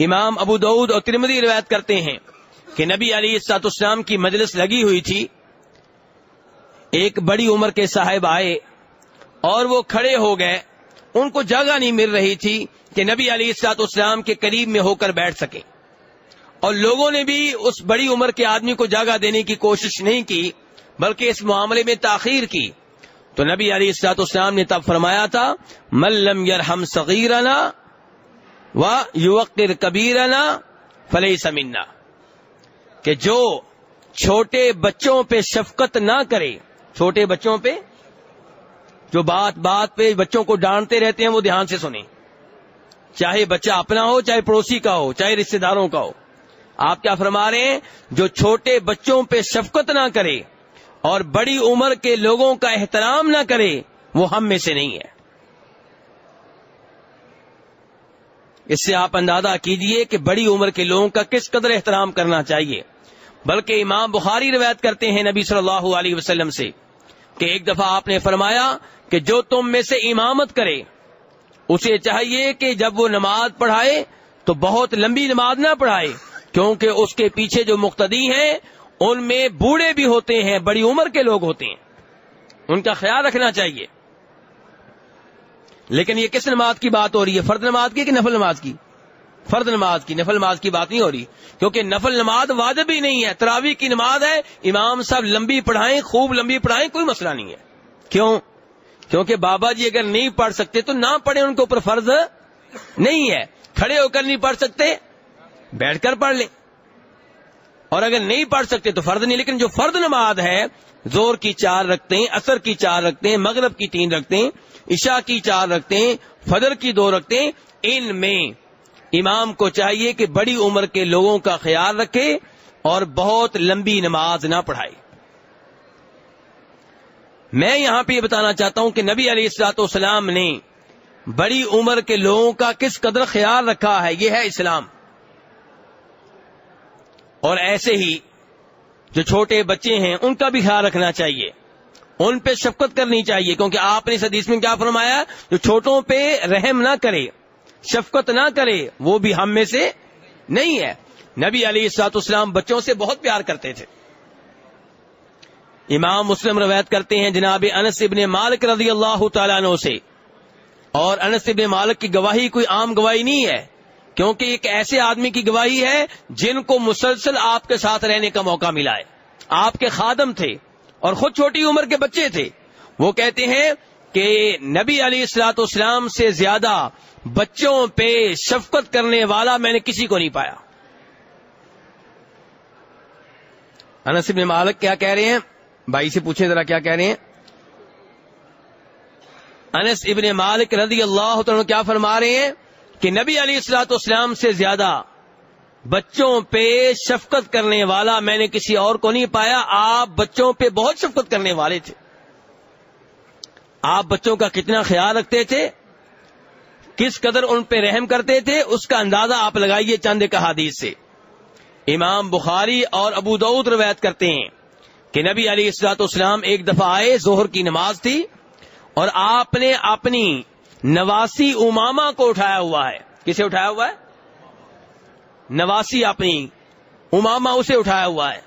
امام ابو داؤد اور ترمذی روایت کرتے ہیں کہ نبی علیہ الصلوۃ والسلام کی مجلس لگی ہوئی تھی. ایک بڑی عمر کے صاحب آئے اور وہ کھڑے ہو گئے. ان کو جگہ نہیں مل رہی تھی کہ نبی علیہ الصلوۃ والسلام کے قریب میں ہو کر بیٹھ سکیں, اور لوگوں نے بھی اس بڑی عمر کے آدمی کو جگہ دینے کی کوشش نہیں کی بلکہ اس معاملے میں تاخیر کی. تو نبی علیہ الصلوۃ والسلام نے تب فرمایا تھا من لم یرحم صغیرنا ویوقر کبیرنا فلیس منا, کہ جو چھوٹے بچوں پہ شفقت نہ کرے, چھوٹے بچوں پہ جو بات بات پہ بچوں کو ڈانٹتے رہتے ہیں وہ دھیان سے سنیں, چاہے بچہ اپنا ہو, چاہے پڑوسی کا ہو, چاہے رشتہ داروں کا ہو. آپ کیا فرما رہے ہیں؟ جو چھوٹے بچوں پہ شفقت نہ کرے اور بڑی عمر کے لوگوں کا احترام نہ کرے وہ ہم میں سے نہیں ہے. اس سے آپ اندازہ کیجئے کہ بڑی عمر کے لوگوں کا کس قدر احترام کرنا چاہیے. بلکہ امام بخاری روایت کرتے ہیں نبی صلی اللہ علیہ وسلم سے کہ ایک دفعہ آپ نے فرمایا کہ جو تم میں سے امامت کرے اسے چاہیے کہ جب وہ نماز پڑھائے تو بہت لمبی نماز نہ پڑھائے, کیونکہ اس کے پیچھے جو مقتدی ہیں ان میں بوڑھے بھی ہوتے ہیں, بڑی عمر کے لوگ ہوتے ہیں, ان کا خیال رکھنا چاہیے. لیکن یہ کس نماز کی بات ہو رہی ہے؟ فرض نماز کی کہ نفل نماز کی؟ فرض نماز کی. نفل نماز کی بات نہیں ہو رہی, کیونکہ نفل نماز واجب ہی نہیں ہے. تراویح کی نماز ہے, امام صاحب لمبی پڑھائیں, خوب لمبی پڑھائیں, کوئی مسئلہ نہیں ہے. کیوں؟ کیونکہ بابا جی اگر نہیں پڑھ سکتے تو نہ پڑھیں, ان کے اوپر فرض نہیں ہے. کھڑے ہو کر نہیں پڑھ سکتے بیٹھ کر پڑھ لیں, اور اگر نہیں پڑھ سکتے تو فرض نہیں. لیکن جو فرض نماز ہے, زور کی 4 رکھتے ہیں, عصر کی 4 رکھتے ہیں, مغرب کی 3 رکھتے ہیں, عشاء کی 4 رکھتے ہیں, فجر کی 2 رکھتے ہیں, ان میں امام کو چاہیے کہ بڑی عمر کے لوگوں کا خیال رکھے اور بہت لمبی نماز نہ پڑھائے. میں یہاں پہ یہ بتانا چاہتا ہوں کہ نبی علیہ الصلوۃ والسلام نے بڑی عمر کے لوگوں کا کس قدر خیال رکھا ہے. یہ ہے اسلام. اور ایسے ہی جو چھوٹے بچے ہیں ان کا بھی خیال رکھنا چاہیے, ان پہ شفقت کرنی چاہیے, کیونکہ آپ نے اس حدیث میں کیا فرمایا؟ جو چھوٹوں پہ رحم نہ کرے, شفقت نہ کرے, وہ بھی ہم میں سے نہیں ہے. نبی علیہ الصلوۃ والسلام بچوں سے بہت پیار کرتے تھے. امام مسلم روایت کرتے ہیں جناب انس ابن مالک رضی اللہ تعالیٰ عنہ سے, اور انس ابن مالک کی گواہی کوئی عام گواہی نہیں ہے, کیونکہ ایک ایسے آدمی کی گواہی ہے جن کو مسلسل آپ کے ساتھ رہنے کا موقع ملا ہے. آپ کے خادم تھے اور خود چھوٹی عمر کے بچے تھے. وہ کہتے ہیں کہ نبی علیہ الصلوۃ والسلام سے زیادہ بچوں پہ شفقت کرنے والا میں نے کسی کو نہیں پایا. انس بن مالک کیا کہہ رہے ہیں؟ بھائی سے پوچھیں ذرا کیا کہہ رہے ہیں. انس ابن مالک رضی اللہ تعالیٰ کیا فرما رہے ہیں کہ نبی علیہ الصلوۃ والسلام سے زیادہ بچوں پہ شفقت کرنے والا میں نے کسی اور کو نہیں پایا. آپ بچوں پہ بہت شفقت کرنے والے تھے. آپ بچوں کا کتنا خیال رکھتے تھے, کس قدر ان پہ رحم کرتے تھے, اس کا اندازہ آپ لگائیے چند ایک احادیث سے. امام بخاری اور ابو داؤد روایت کرتے ہیں کہ نبی علیہ الصلوۃ والسلام ایک دفعہ آئے, ظہر کی نماز تھی, اور آپ نے اپنی نواسی امامہ کو اٹھایا ہوا ہے. کسے اٹھایا ہوا ہے؟ نواسی اپنی امامہ اسے اٹھایا ہوا ہے.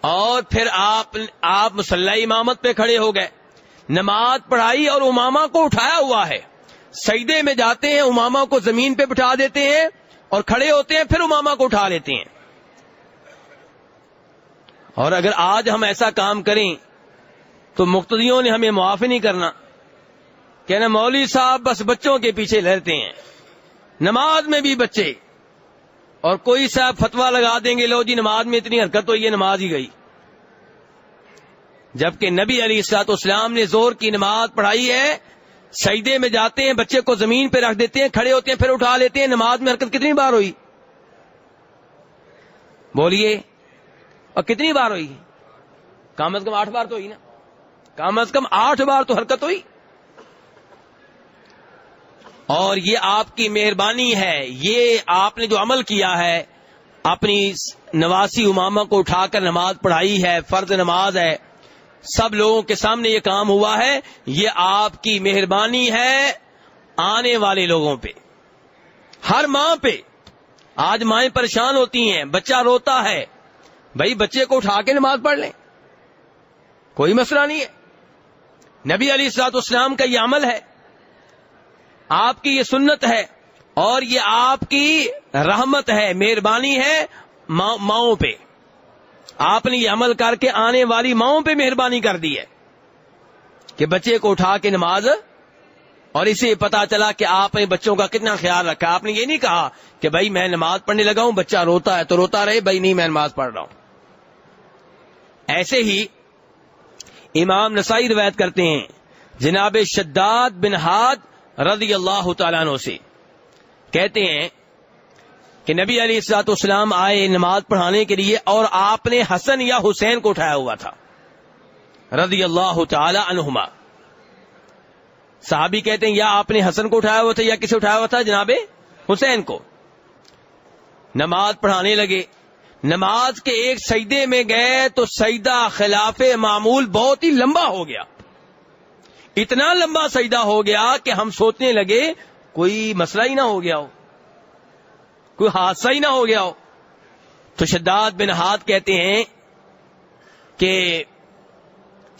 اور پھر آپ مصلی امامت پہ کھڑے ہو گئے, نماز پڑھائی اور امامہ کو اٹھایا ہوا ہے. سجدے میں جاتے ہیں, امامہ کو زمین پہ بٹھا دیتے ہیں اور کھڑے ہوتے ہیں, پھر امامہ کو اٹھا لیتے ہیں. اور اگر آج ہم ایسا کام کریں تو مقتدیوں نے ہمیں معاف نہیں کرنا, کہنا مولوی صاحب بس بچوں کے پیچھے لڑتے ہیں, نماز میں بھی بچے, اور کوئی صاحب فتویٰ لگا دیں گے لو جی نماز میں اتنی حرکت ہوئی ہے نماز ہی گئی. جبکہ نبی علیہ الصلوۃ والسلام نے ظہر کی نماز پڑھائی ہے, سجدے میں جاتے ہیں, بچے کو زمین پہ رکھ دیتے ہیں, کھڑے ہوتے ہیں, پھر اٹھا لیتے ہیں. نماز میں حرکت کتنی بار ہوئی؟ بولیے, اور کتنی بار ہوئی؟ کم از کم 8 بار تو ہوئی نا, کم از کم 8 بار تو حرکت ہوئی. اور یہ آپ کی مہربانی ہے, یہ آپ نے جو عمل کیا ہے, اپنی نواسی امامہ کو اٹھا کر نماز پڑھائی ہے, فرض نماز ہے, سب لوگوں کے سامنے یہ کام ہوا ہے, یہ آپ کی مہربانی ہے آنے والے لوگوں پہ, ہر ماں پہ, آج مائیں پریشان ہوتی ہیں، بچہ روتا ہے، بھائی بچے کو اٹھا کے نماز پڑھ لیں، کوئی مسئلہ نہیں ہے۔ نبی علیہ الصلوۃ والسلام کا یہ عمل ہے، آپ کی یہ سنت ہے، اور یہ آپ کی رحمت ہے، مہربانی ہے ماؤں پہ۔ آپ نے یہ عمل کر کے آنے والی ماؤں پہ مہربانی کر دی ہے کہ بچے کو اٹھا کے نماز، اور اسے پتا چلا کہ آپ نے بچوں کا کتنا خیال رکھا۔ آپ نے یہ نہیں کہا کہ بھائی میں نماز پڑھنے لگا ہوں، بچہ روتا ہے تو روتا رہے، بھائی نہیں میں نماز پڑھ رہا ہوں۔ ایسے ہی امام نسائی روایت کرتے ہیں جناب شداد بن ہاد رضی اللہ تعالیٰ عنہ سے، کہتے ہیں کہ نبی علیہ الصلوۃ والسلام آئے نماز پڑھانے کے لیے، اور آپ نے حسن یا حسین کو اٹھایا ہوا تھا رضی اللہ تعالی عنہما۔ صحابی کہتے ہیں یا آپ نے حسن کو اٹھایا ہوا تھا یا کسے اٹھایا ہوا تھا؟ جناب حسین کو۔ نماز پڑھانے لگے، نماز کے ایک سجدے میں گئے تو سجدہ خلاف معمول بہت ہی لمبا ہو گیا، اتنا لمبا سجدہ ہو گیا کہ ہم سوچنے لگے کوئی مسئلہ ہی نہ ہو گیا ہو، کوئی حادثہ ہی نہ ہو گیا ہو۔ تو شداد بن ہاد کہتے ہیں کہ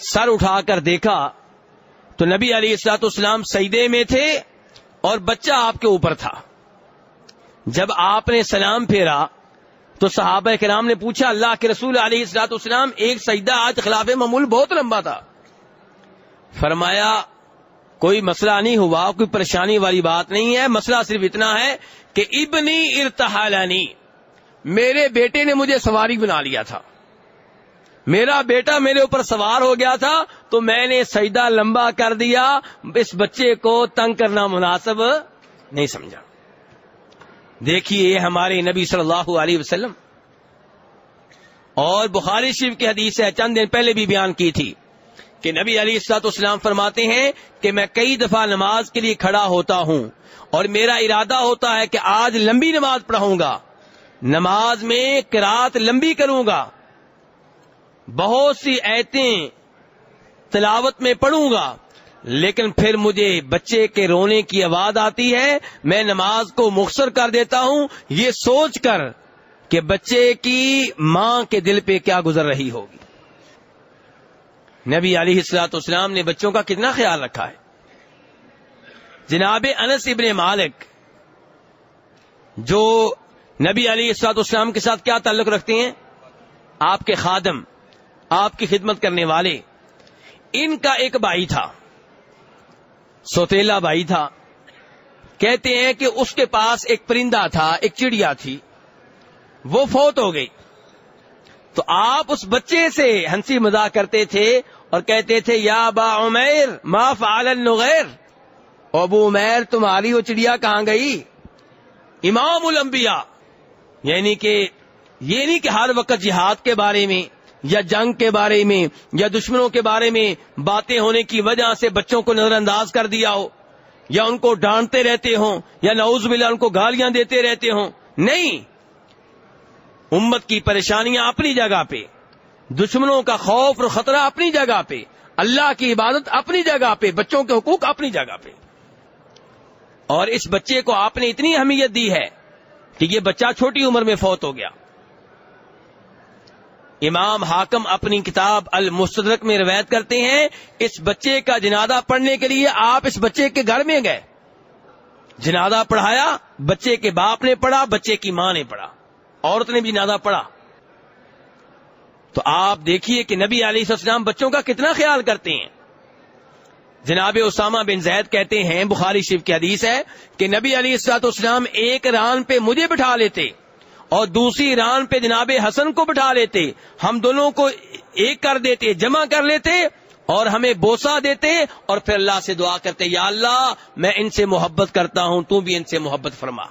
سر اٹھا کر دیکھا تو نبی علیہ الصلوۃ والسلام سجدے میں تھے اور بچہ آپ کے اوپر تھا۔ جب آپ نے سلام پھیرا تو صحابہ کرام نے پوچھا اللہ کے رسول علیہ الصلوۃ والسلام ایک سجدہ آج خلاف معمول بہت لمبا تھا۔ فرمایا کوئی مسئلہ نہیں ہوا، کوئی پریشانی والی بات نہیں ہے، مسئلہ صرف اتنا ہے کہ ابنی ارتحالنی، میرے بیٹے نے مجھے سواری بنا لیا تھا، میرا بیٹا میرے اوپر سوار ہو گیا تھا تو میں نے سجدہ لمبا کر دیا، اس بچے کو تنگ کرنا مناسب نہیں سمجھا۔ دیکھیے ہمارے نبی صلی اللہ علیہ وسلم، اور بخاری شریف کی حدیث ہے، چند دن پہلے بھی بیان کی تھی کہ نبی علیہ الصلوۃ والسلام فرماتے ہیں کہ میں کئی دفعہ نماز کے لیے کھڑا ہوتا ہوں اور میرا ارادہ ہوتا ہے کہ آج لمبی نماز پڑھوں گا، نماز میں قرات لمبی کروں گا، بہت سی آیتیں تلاوت میں پڑھوں گا، لیکن پھر مجھے بچے کے رونے کی آواز آتی ہے، میں نماز کو مختصر کر دیتا ہوں، یہ سوچ کر کہ بچے کی ماں کے دل پہ کیا گزر رہی ہوگی۔ نبی علیہ الصلوۃ والسلام نے بچوں کا کتنا خیال رکھا ہے۔ جناب انس ابن مالک جو نبی علیہ الصلوۃ والسلام کے ساتھ کیا تعلق رکھتے ہیں، آپ کے خادم، آپ کی خدمت کرنے والے، ان کا ایک بھائی تھا، سوتیلا بھائی تھا۔ کہتے ہیں کہ اس کے پاس ایک پرندہ تھا، ایک چڑیا تھی، وہ فوت ہو گئی تو آپ اس بچے سے ہنسی مذاق کرتے تھے اور کہتے تھے یا ابا عمیر ما فعل النغیر، ابو عمیر تمہاری وہ چڑیا کہاں گئی؟ امام الانبیاء، یعنی کہ یہ نہیں کہ ہر وقت جہاد کے بارے میں یا جنگ کے بارے میں یا دشمنوں کے بارے میں باتیں ہونے کی وجہ سے بچوں کو نظر انداز کر دیا ہو، یا ان کو ڈانٹتے رہتے ہوں، یا نعوذ باللہ ان کو گالیاں دیتے رہتے ہوں۔ نہیں، امت کی پریشانیاں اپنی جگہ پہ، دشمنوں کا خوف اور خطرہ اپنی جگہ پہ، اللہ کی عبادت اپنی جگہ پہ، بچوں کے حقوق اپنی جگہ پہ، اور اس بچے کو آپ نے اتنی اہمیت دی ہے کہ یہ بچہ چھوٹی عمر میں فوت ہو گیا۔ امام حاکم اپنی کتاب المستدرک میں روایت کرتے ہیں اس بچے کا جنازہ پڑھنے کے لیے آپ اس بچے کے گھر میں گئے، جنازہ پڑھایا، بچے کے باپ نے پڑھا، بچے کی ماں نے پڑھا، عورت نے بھی جنازہ پڑھا۔ تو آپ دیکھیے کہ نبی علیہ السلام بچوں کا کتنا خیال کرتے ہیں۔ جناب اسامہ بن زید کہتے ہیں، بخاری شریف کی حدیث ہے کہ نبی علیہ السلام ایک ران پہ مجھے بٹھا لیتے اور دوسری ران پہ جناب حسن کو بٹھا لیتے، ہم دونوں کو ایک کر دیتے، جمع کر لیتے اور ہمیں بوسہ دیتے، اور پھر اللہ سے دعا کرتے یا اللہ میں ان سے محبت کرتا ہوں، تو بھی ان سے محبت فرما۔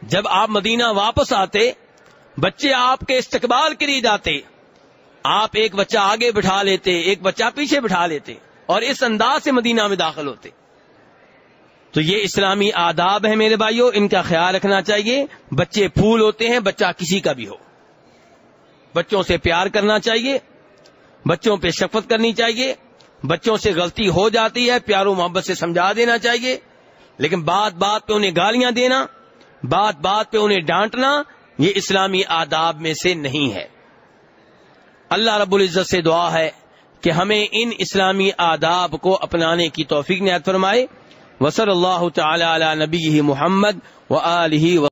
جب آپ مدینہ واپس آتے، بچے آپ کے استقبال کے لیے جاتے، آپ ایک بچہ آگے بٹھا لیتے، ایک بچہ پیچھے بٹھا لیتے، اور اس انداز سے مدینہ میں داخل ہوتے۔ تو یہ اسلامی آداب ہیں میرے بھائیوں، ان کا خیال رکھنا چاہیے۔ بچے پھول ہوتے ہیں، بچہ کسی کا بھی ہو، بچوں سے پیار کرنا چاہیے، بچوں پہ شفقت کرنی چاہیے، بچوں سے غلطی ہو جاتی ہے پیار و محبت سے سمجھا دینا چاہیے، لیکن بات بات پہ انہیں گالیاں دینا بات بات پہ انہیں ڈانٹنا یہ اسلامی آداب میں سے نہیں ہے۔ اللہ رب العزت سے دعا ہے کہ ہمیں ان اسلامی آداب کو اپنانے کی توفیق عنایت فرمائے۔ وصلی اللہ تعالی علی نبیہ محمد وآلہ